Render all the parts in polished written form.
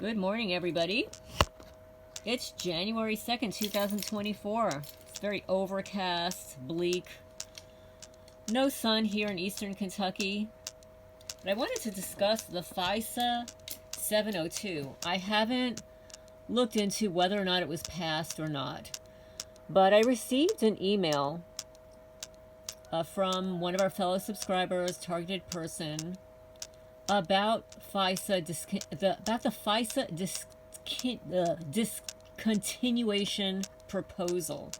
Good morning, everybody. It's January 2nd, 2024. It's very overcast, bleak. No sun here in eastern Kentucky. But I wanted to discuss the FISA 702. I haven't looked into whether or not it was passed or not. But I received an email from one of our fellow subscribers, targeted person, about FISA discontinuation proposal.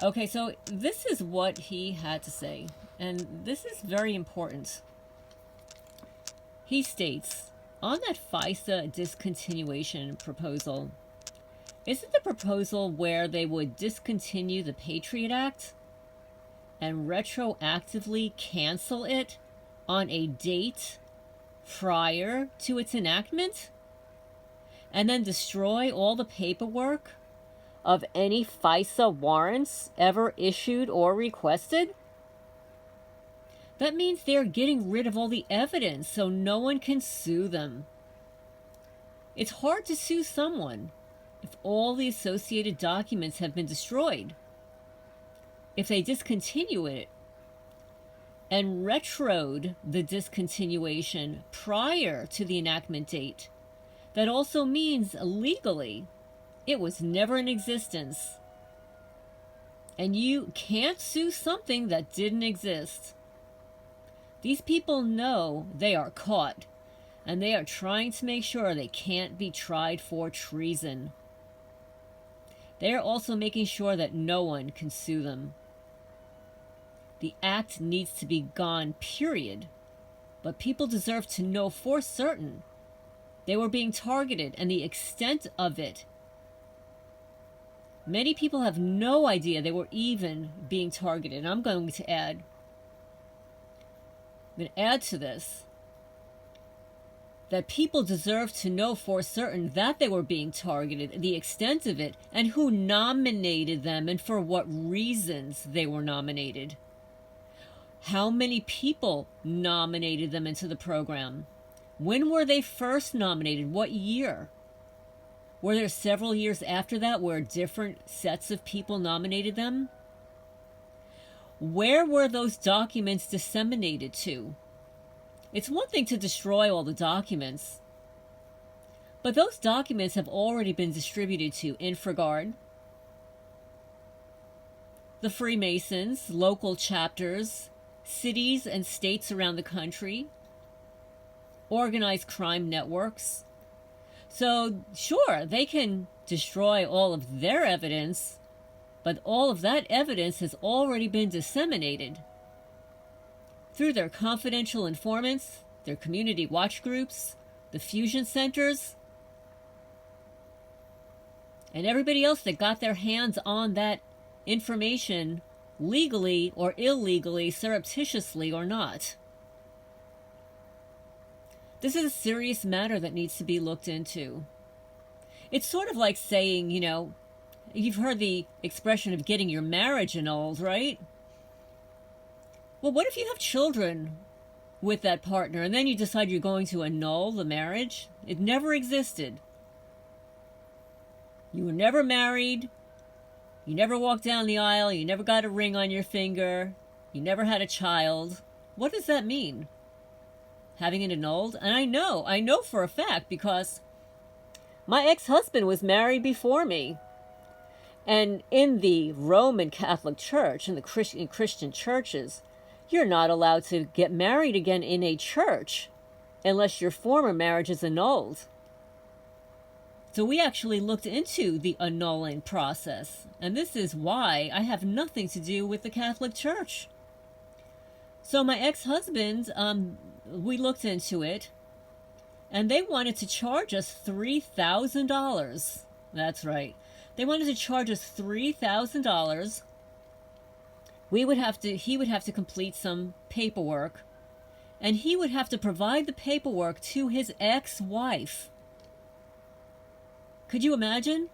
Okay, so this is what he had to say, and this is very important. He states, on that FISA discontinuation proposal, isn't the proposal where they would discontinue the Patriot Act and retroactively cancel it on a date prior to its enactment, and then destroy all the paperwork of any FISA warrants ever issued or requested? That means they're getting rid of all the evidence so no one can sue them. It's hard to sue someone if all the associated documents have been destroyed. If they discontinue it and retroed the discontinuation prior to the enactment date, that also means legally it was never in existence. And you can't sue something that didn't exist. These people know they are caught, and they are trying to make sure they can't be tried for treason. They are also making sure that no one can sue them. The act needs to be gone, period. But people deserve to know for certain they were being targeted and the extent of it. Many people have no idea they were even being targeted. And I'm going to add to this that people deserve to know for certain that they were being targeted, the extent of it, and who nominated them and for what reasons they were nominated. How many people nominated them into the program? When were they first nominated? What year? Were there several years after that where different sets of people nominated them? Where were those documents disseminated to? It's one thing to destroy all the documents, but those documents have already been distributed to Infragard, the Freemasons, local chapters, cities and states around the country, organized crime networks. So sure, they can destroy all of their evidence, but all of that evidence has already been disseminated through their confidential informants, their community watch groups, the fusion centers, and everybody else that got their hands on that information legally or illegally, surreptitiously or not. This is a serious matter that needs to be looked into. It's sort of like saying, you've heard the expression of getting your marriage annulled, right? Well, what if you have children with that partner and then you decide you're going to annul the marriage? It never existed. You were never married. You never walked down the aisle. You never got a ring on your finger. You never had a child. What does that mean? Having it annulled? And I know for a fact because my ex-husband was married before me. And in the Roman Catholic Church, in the Christian churches, you're not allowed to get married again in a church unless your former marriage is annulled. So we actually looked into the annulling process. And this is why I have nothing to do with the Catholic Church. So my ex-husband, we looked into it, and they wanted to charge us $3,000. That's right. They wanted to charge us $3,000. He would have to complete some paperwork, and he would have to provide the paperwork to his ex-wife. Could you imagine?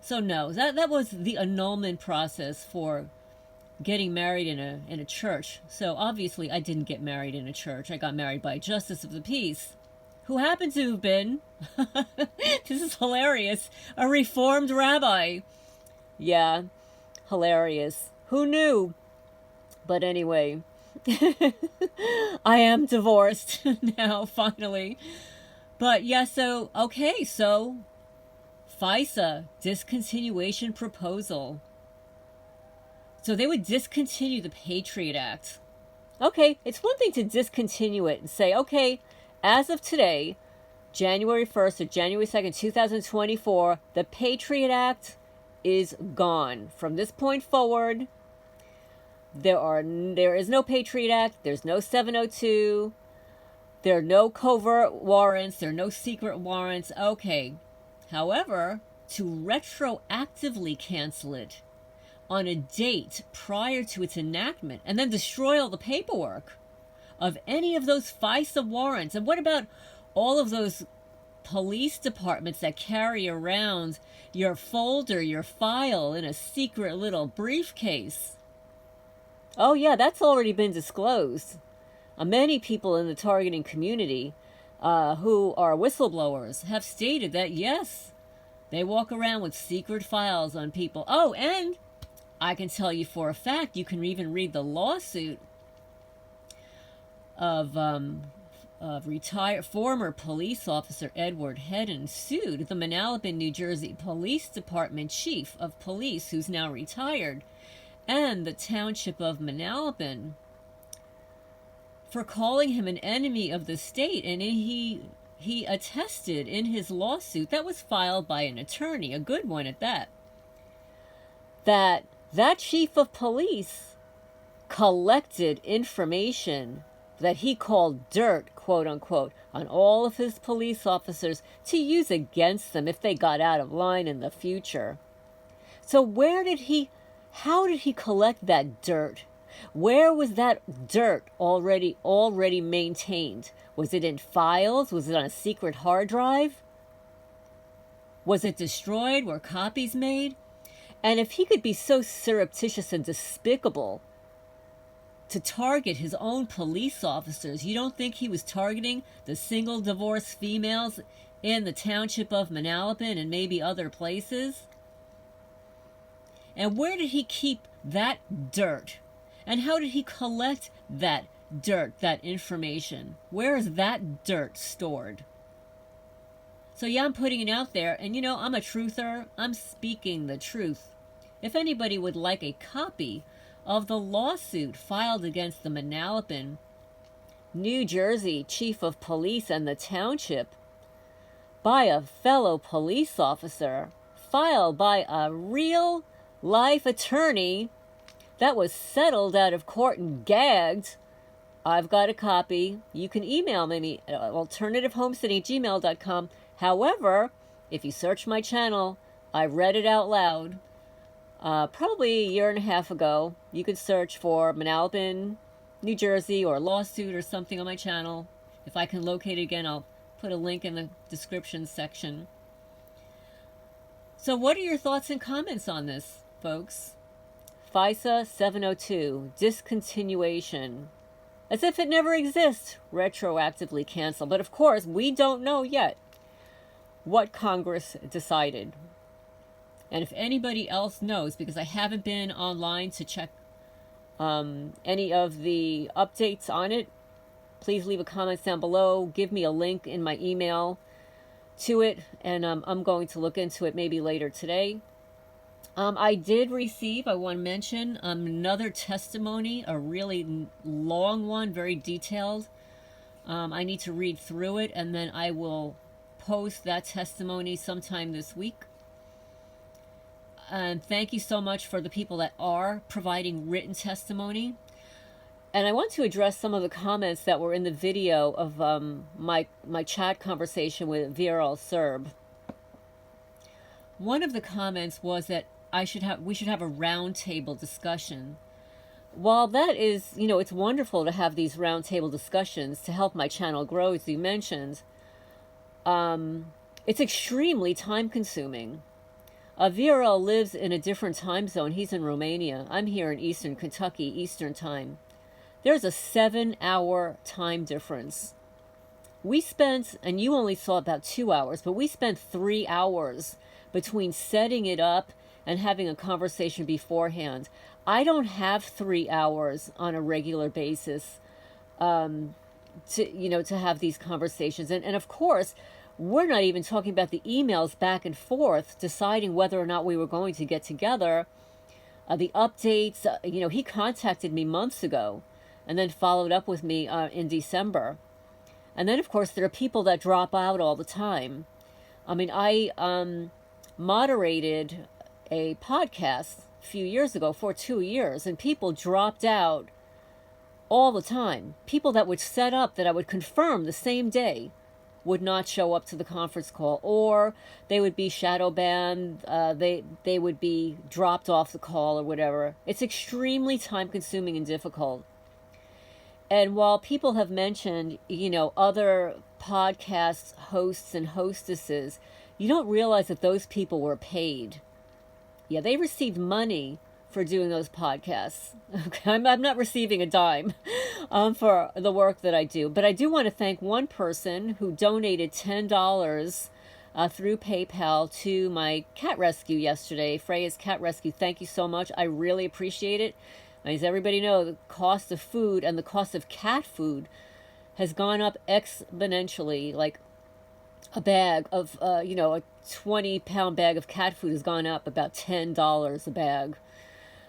So no, that was the annulment process for getting married in a church. So obviously I didn't get married in a church. I got married by a justice of the peace who happened to have been, this is hilarious, a reformed rabbi. Yeah, hilarious. Who knew? But anyway, I am divorced now, finally. But yeah, so, okay, so FISA, discontinuation proposal. So they would discontinue the Patriot Act. Okay, it's one thing to discontinue it and say, okay, as of today, January 1st or January 2nd, 2024, the Patriot Act is gone. From this point forward, there is no Patriot Act, there's no 702, there are no covert warrants, there are no secret warrants. Okay. However, to retroactively cancel it on a date prior to its enactment and then destroy all the paperwork of any of those FISA warrants. And what about all of those police departments that carry around your folder, your file in a secret little briefcase? Oh yeah, that's already been disclosed. Many people in the targeting community who are whistleblowers have stated that yes, they walk around with secret files on people. Oh, and I can tell you for a fact, you can even read the lawsuit of retired former police officer Edward Hedden sued the Manalapan, New Jersey Police Department chief of police, who's now retired, and the township of Manalapan for calling him an enemy of the state. And he attested in his lawsuit that was filed by an attorney, a good one at that, that chief of police collected information that he called dirt, quote unquote, on all of his police officers to use against them if they got out of line in the future. So how did he collect that dirt? Where was that dirt already maintained? Was it in files? Was it on a secret hard drive? Was it destroyed? Were copies made? And if he could be so surreptitious and despicable to target his own police officers, you don't think he was targeting the single divorced females in the township of Manalapan and maybe other places? And where did he keep that dirt? And how did he collect that dirt, that information? Where is that dirt stored? So yeah, I'm putting it out there, and I'm a truther. I'm speaking the truth. If anybody would like a copy of the lawsuit filed against the Manalapan, New Jersey chief of police and the township by a fellow police officer, filed by a real life attorney that was settled out of court and gagged, I've got a copy. You can email me at alternativehomesteading@gmail.com. However, if you search my channel, I read it out loud probably a year and a half ago. You could search for Manalapan, New Jersey, or lawsuit or something on my channel. If I can locate it again, I'll put a link in the description section. So what are your thoughts and comments on this, folks? FISA 702, discontinuation. As if it never exists, retroactively cancel. But of course, we don't know yet what Congress decided. And if anybody else knows, because I haven't been online to check any of the updates on it, please leave a comment down below. Give me a link in my email to it, and I'm going to look into it maybe later today. I did receive, I want to mention, another testimony, a really long one, very detailed. I need to read through it, and then I will post that testimony sometime this week. And thank you so much for the people that are providing written testimony. And I want to address some of the comments that were in the video of my chat conversation with Viral Serb. One of the comments was that we should have a roundtable discussion. While that is, it's wonderful to have these roundtable discussions to help my channel grow, as you mentioned, it's extremely time consuming. Viral lives in a different time zone. He's in Romania. I'm here in Eastern Kentucky, Eastern time. There's a 7-hour time difference. We spent, and you only saw about 2 hours, but we spent 3 hours between setting it up and having a conversation beforehand. I don't have 3 hours on a regular basis to have these conversations. And of course, we're not even talking about the emails back and forth, deciding whether or not we were going to get together. The updates, he contacted me months ago and then followed up with me in December. And then, of course, there are people that drop out all the time. I mean, I moderated a podcast a few years ago for 2 years, and people dropped out all the time. People that would set up that I would confirm the same day would not show up to the conference call, or they would be shadow banned, they would be dropped off the call or whatever. It's extremely time consuming and difficult. And while people have mentioned, other podcast hosts and hostesses, you don't realize that those people were paid. Yeah, they received money for doing those podcasts. Okay, I'm not receiving a dime for the work that I do. But I do want to thank one person who donated $10 through PayPal to my cat rescue yesterday, Freya's Cat Rescue. Thank you so much. I really appreciate it. As everybody knows, the cost of food and the cost of cat food has gone up exponentially. Like a bag of, a 20-pound bag of cat food has gone up about $10 a bag.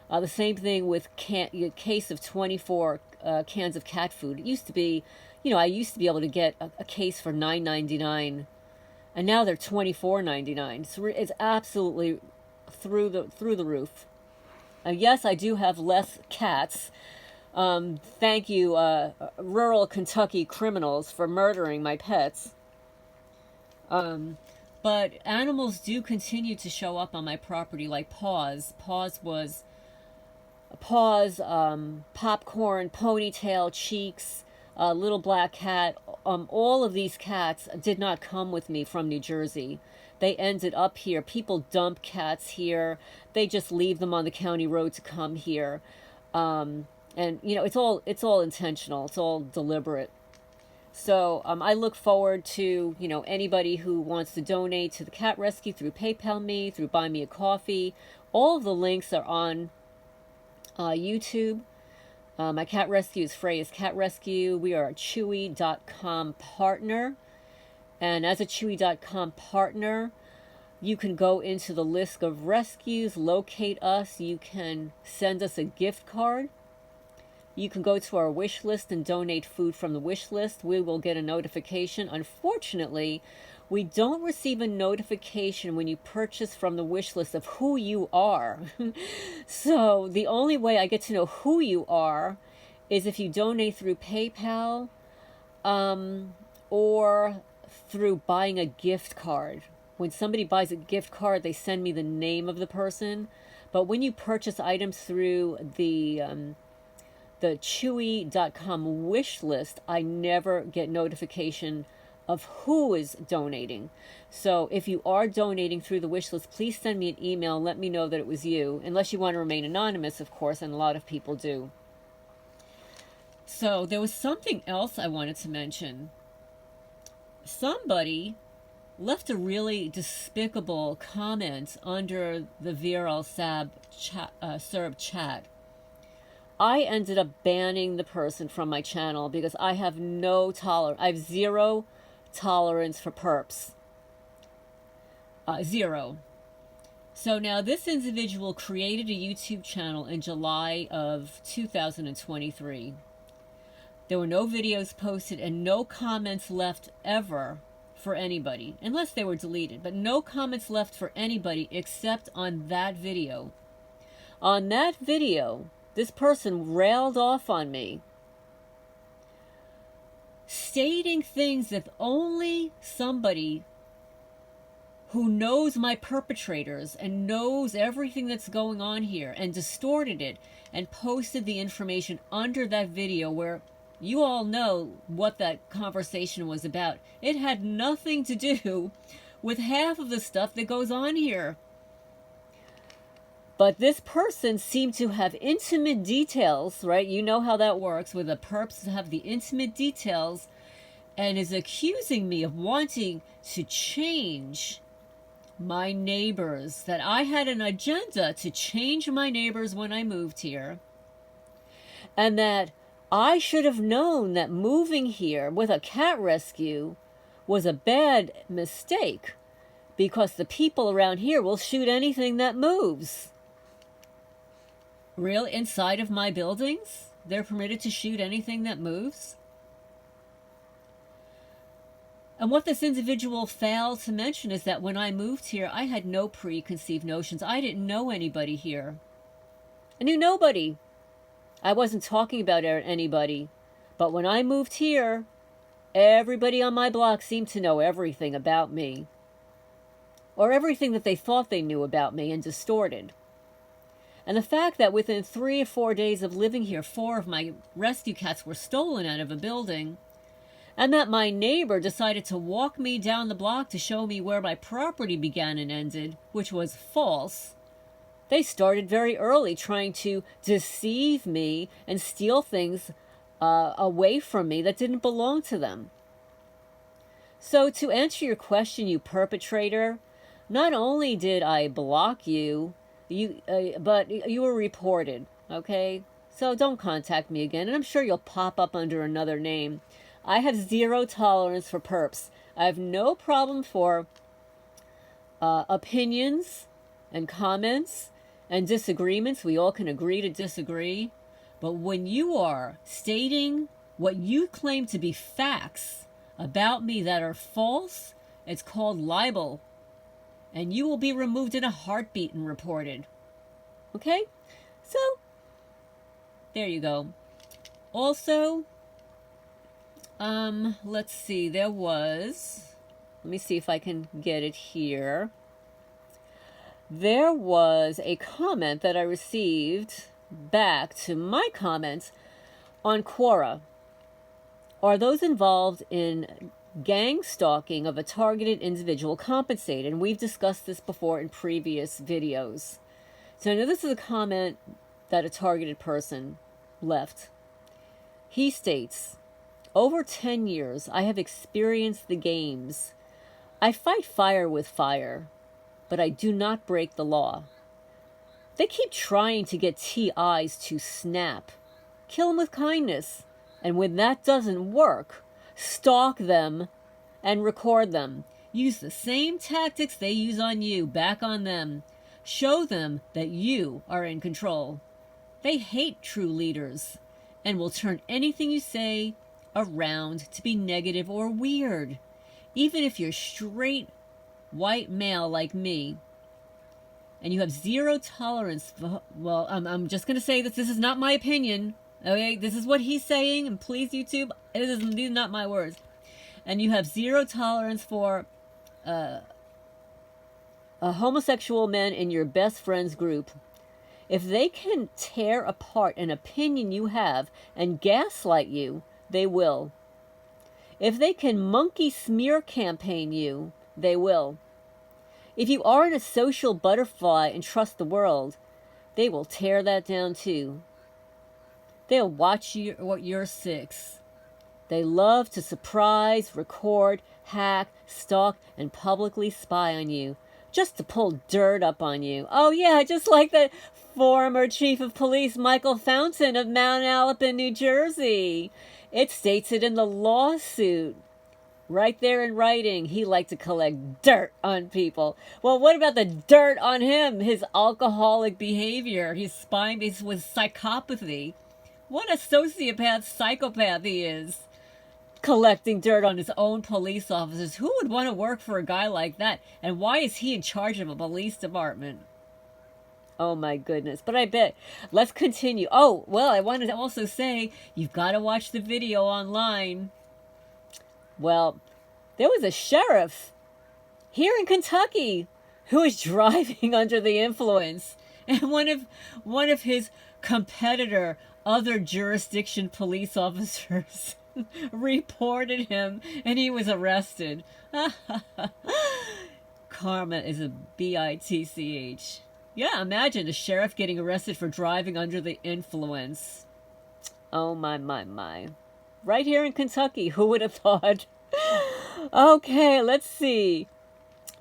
The same thing with a case of 24 cans of cat food. It used to be, I used to be able to get a case for $9.99, and now they're $24.99. So it's absolutely through the roof. Yes, I do have less cats. Thank you, rural Kentucky criminals, for murdering my pets. But animals do continue to show up on my property, like Paws. Paws, Popcorn, Ponytail, Cheeks, Little Black Cat. All of these cats did not come with me from New Jersey. They ended up here. People dump cats here. They just leave them on the county road to come here. And it's all intentional. It's all deliberate. So I look forward to, anybody who wants to donate to the cat rescue through PayPal me, through Buy Me a Coffee. All of the links are on YouTube. My cat rescue is Freya's Cat Rescue. We are a Chewy.com partner. And as a Chewy.com partner, you can go into the list of rescues, locate us. You can send us a gift card. You can go to our wish list and donate food from the wish list. We will get a notification. Unfortunately, we don't receive a notification when you purchase from the wish list of who you are. So the only way I get to know who you are is if you donate through PayPal or through buying a gift card. When somebody buys a gift card, they send me the name of the person. But when you purchase items through the Chewy.com wish list, I never get notification of who is donating. So if you are donating through the wish list, please send me an email and let me know that it was you, unless you want to remain anonymous, of course, and a lot of people do. So there was something else I wanted to mention. Somebody left a really despicable comment under the Vir al Serb chat. I ended up banning the person from my channel because I have I have zero tolerance for perps. Zero. So now this individual created a YouTube channel in July of 2023. There were no videos posted and no comments left ever for anybody, unless they were deleted, but no comments left for anybody except on that video. On that video, this person railed off on me, stating things that only somebody who knows my perpetrators and knows everything that's going on here, and distorted it and posted the information under that video, where you all know what that conversation was about. It had nothing to do with half of the stuff that goes on here. But this person seemed to have intimate details, right? You know how that works, where the perps have the intimate details and is accusing me of wanting to change my neighbors, that I had an agenda to change my neighbors when I moved here, and that I should have known that moving here with a cat rescue was a bad mistake because the people around here will shoot anything that moves. Really? Inside of my buildings? They're permitted to shoot anything that moves? And what this individual failed to mention is that when I moved here, I had no preconceived notions. I didn't know anybody here. I knew nobody. I wasn't talking about anybody. But when I moved here, everybody on my block seemed to know everything about me. Or everything that they thought they knew about me and distorted. And the fact that within 3 or 4 days of living here, 4 of my rescue cats were stolen out of a building, and that my neighbor decided to walk me down the block to show me where my property began and ended, which was false. They started very early trying to deceive me and steal things away from me that didn't belong to them. So to answer your question, you perpetrator, not only did I block you, but you were reported, okay? So don't contact me again, and I'm sure you'll pop up under another name. I have zero tolerance for perps. I have no problem for opinions and comments and disagreements. We all can agree to disagree. But when you are stating what you claim to be facts about me that are false, it's called libel. And you will be removed in a heartbeat and reported. Okay? So, there you go. Also, let's see, let me see if I can get it here. There was a comment that I received back to my comments on Quora. Are those involved in gang stalking of a targeted individual compensated? And we've discussed this before in previous videos. So I know this is a comment that a targeted person left. He states, over 10 years, I have experienced the games. I fight fire with fire, but I do not break the law. They keep trying to get TIs to snap. Kill them with kindness. And when that doesn't work, stalk them and record them. Use the same tactics they use on you, back on them. Show them that you are in control. They hate true leaders and will turn anything you say around to be negative or weird. Even if you're straight white male like me and you have zero tolerance for, well, I'm just going to say that this is not my opinion. Okay, this is what he's saying, and please, YouTube, these are not my words. And you have zero tolerance for a homosexual men in your best friend's group. If they can tear apart an opinion you have and gaslight you, they will. If they can monkey smear campaign you, they will. If you aren't a social butterfly and trust the world, they will tear that down too. They'll watch your six. They love to surprise, record, hack, stalk, and publicly spy on you, just to pull dirt up on you. Oh yeah, just like the former chief of police Michael Fountain of Mount Alpin, New Jersey. It states it in the lawsuit. Right there in writing, he liked to collect dirt on people. Well, what about the dirt on him? His alcoholic behavior, his spying with psychopathy. What a sociopath, psychopath he is. Collecting dirt on his own police officers. Who would want to work for a guy like that? And why is he in charge of a police department? Oh my goodness. But I bet. Let's continue. Oh, well, I wanted to also say, you've got to watch the video online. Well, there was a sheriff here in Kentucky who was driving under the influence. And one of his competitor, other jurisdiction police officers reported him, and he was arrested. Karma is a bitch. Yeah, imagine a sheriff getting arrested for driving under the influence. Oh my. right here in Kentucky. Who would have thought? Okay, let's see.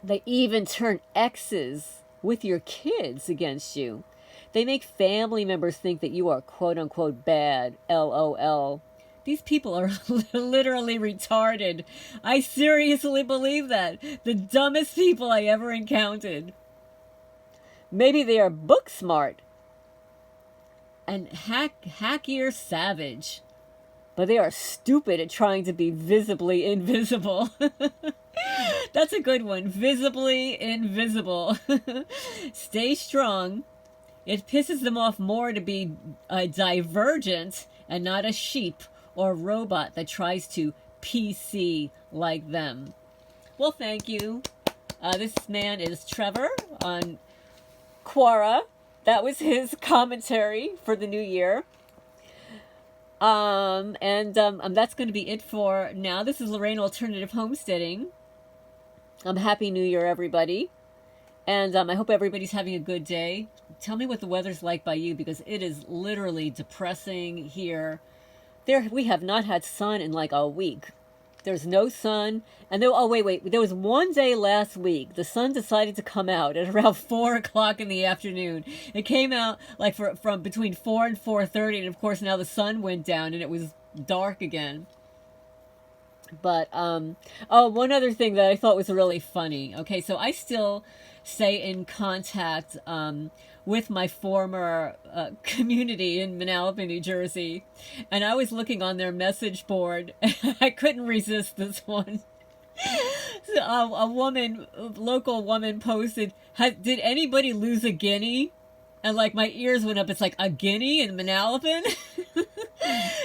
They even turn exes with your kids against you. They make family members think that you are quote unquote bad. LOL. These people are literally retarded. I seriously believe that. The dumbest people I ever encountered. Maybe they are book smart and hackier savage, but they are stupid at trying to be visibly invisible. That's a good one. Visibly invisible. Stay strong. It pisses them off more to be a divergent and not a sheep or robot that tries to PC like them. Well, thank you. This man is Trevor on Quora. That was his commentary for the new year. That's going to be it for now. This is Lorraine Alternative Homesteading. Happy New Year, everybody. And I hope everybody's having a good day. Tell me what the weather's like by you, because it is literally depressing here. We have not had sun in like a week. There's no sun. And there was one day last week the sun decided to come out at around 4 o'clock in the afternoon. It came out like from between 4 and 4:30, and of course now the sun went down and it was dark again. But one other thing that I thought was really funny. Okay, so I still stay in contact with my former community in Manalapan, New Jersey, and I was looking on their message board. I couldn't resist this one. So, a local woman posted, "Did anybody lose a guinea?" And like my ears went up. It's like, a guinea in Manalapan?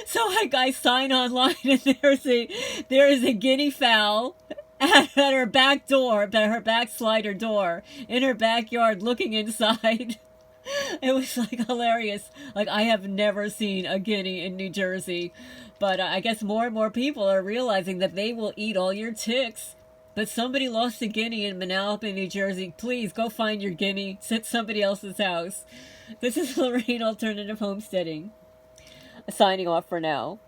So I sign online, and there is a guinea fowl at her back door, at her back slider door, in her backyard, looking inside. It was like hilarious. Like, I have never seen a guinea in New Jersey, but I guess more and more people are realizing that they will eat all your ticks. But somebody lost a guinea in Manalapan, New Jersey. Please go find your guinea. It's at somebody else's house. This is Lorraine Alternative Homesteading. Signing off for now.